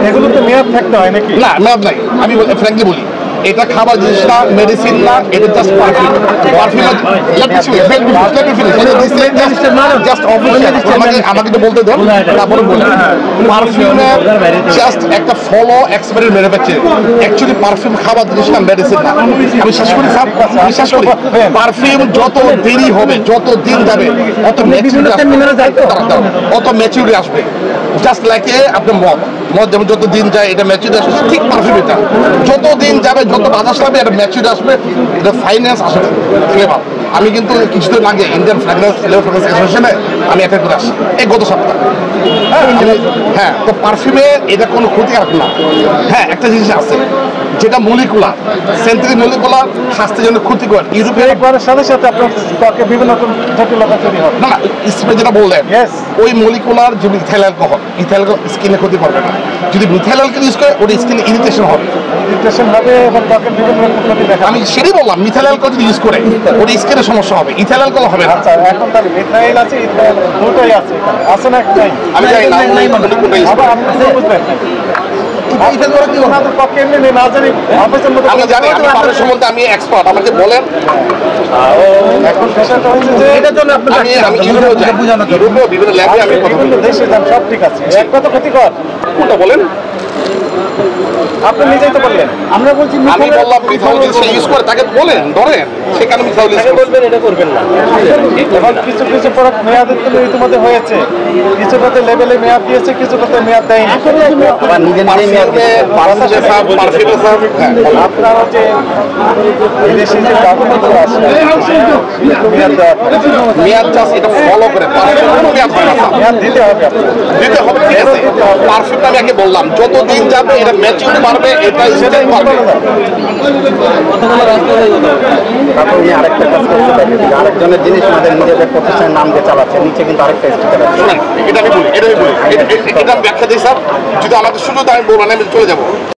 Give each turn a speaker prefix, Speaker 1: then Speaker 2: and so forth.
Speaker 1: এগুলো তো মেয়াদ থাকতে হয় নাকি?
Speaker 2: না, মেয়াদ নাই। আমি ফ্র্যাঙ্কলি বলি, এটা খাবার জিনিস না, মেডিসিন না, এটা just perfume. Perfume just official. আমাকে তো বলতে দেন, তারপরে বলি। পারফিউমের জাস্ট একটা follow expiry manufacturing. Actually perfume খাবার জিনিস না, মেডিসিন না। আমি বিশ্বাস করি স্যার, বিশ্বাস করি পারফিউম যত দেরি হবে, যত দিন যাবে, অত ম্যাচুরিটি আসবে। জাস্ট লাইক আপনার মদ যেমন যত দিন যায় এটা ম্যাচুরিটি আসবে, ঠিক পারফিউম এটা যত দিন যাবে, যত বাতাস লাগবে, এটা ম্যাচুরিটি আসবে, এটা ফাইন্যান্স আসবে ফ্লেভার। আমি কিন্তু কিছুদিন আগে ইন্ডিয়ান ফ্র্যাগরেন্স অ্যাসোসিয়েশনে আমি অ্যাটেন্ড করে আসি এই গত সপ্তাহে। হ্যাঁ, তো পারফিউমে এটা কোনো ক্ষতিকারক না। হ্যাঁ, একটা জিনিস আছে যেটা মলিকুলার, সেন্ট্রিক মলিকুলার, স্বাস্থ্যের জন্য ক্ষতিকর।
Speaker 1: ইউরোপের সাথে সাথে আপনার ত্বকে বিভিন্ন রকম জটিলতা তৈরি হবে।
Speaker 2: না, স্প্রে যেটা বললেন, ওই মলিকুলার যদি ইথাইল অ্যালকোহল, ইথাইল স্কিনে ক্ষতি করবে না। যদি মিথাইল অ্যালকোহল ইউজ করে ওটা স্কিনে ইরিটেশন হবে,
Speaker 1: এবং ত্বকের বিভিন্ন রকম ক্ষতি দেখা।
Speaker 2: আমি সেটাই বললাম, মিথাইল অ্যালকোহল যদি ইউজ করে ওটা স্কিনের সমস্যা হবে, ইথাইল অ্যালকোহল হবে না।
Speaker 1: আচ্ছা, এখন তাহলে মিথাইল আছে, ইথাইল দুটোই আছে, আছে না?
Speaker 2: আমি জানি না, আমি জানি, আমি পারফিউম সম্বন্ধে আমি এক্সপার্ট, আমাকে বলেন।
Speaker 1: এখন বিষয়টা হচ্ছে যে এটার জন্য
Speaker 2: আমি ইউরোপেও বিভিন্ন ল্যাবে আমি
Speaker 1: বিভিন্ন দেশে যান, সব ঠিক আছে, এক কত ক্ষতিকর
Speaker 2: কোনটা বলেন?
Speaker 1: আপনি নিজেই তো বললেন। আমরা বলছি
Speaker 2: আমি বললাম মিথাইল সে ইউজ করে, তাকে বলেন ধরেন সেখানে মিথাইল ইউজ করবেন, এটা করবেন না।
Speaker 1: এবং কিছু কিছু প্রোডাক্ট মেয়াদ ইতিমধ্যে হয়েছে, কিছুটাতে লেভেলে মেয়াদ দিয়েছে, কিছুটাতে মেয়াদ দেয়নি। আপনারা যে বিদেশি যে কাগজপত্র আছে
Speaker 2: মেয়াদ জাস্ট এটা ফলো করে,
Speaker 1: মেয়াদ দিতে হবে,
Speaker 2: দিতে হবে, ঠিক আছে। পারফিউমটা আমি আগে বললাম যত দিন যাবে এটা ম্যাচিউর পারবে, এটা স্টেট পারবে।
Speaker 3: তারপর উনি আরেকটা কাজ করতে পারেন, আরেকজনের জিনিস আমাদের নিজেদের প্রতিষ্ঠানের নাম দিয়ে চালাচ্ছে, নিচে কিন্তু আরেকটা স্টিকার আছে।
Speaker 2: এটা আমি বলি, এটা আমি ব্যাখ্যা দিই স্যার, যদি আমাকে সুযোগ আমি বলবো না, আমি চলে যাবো।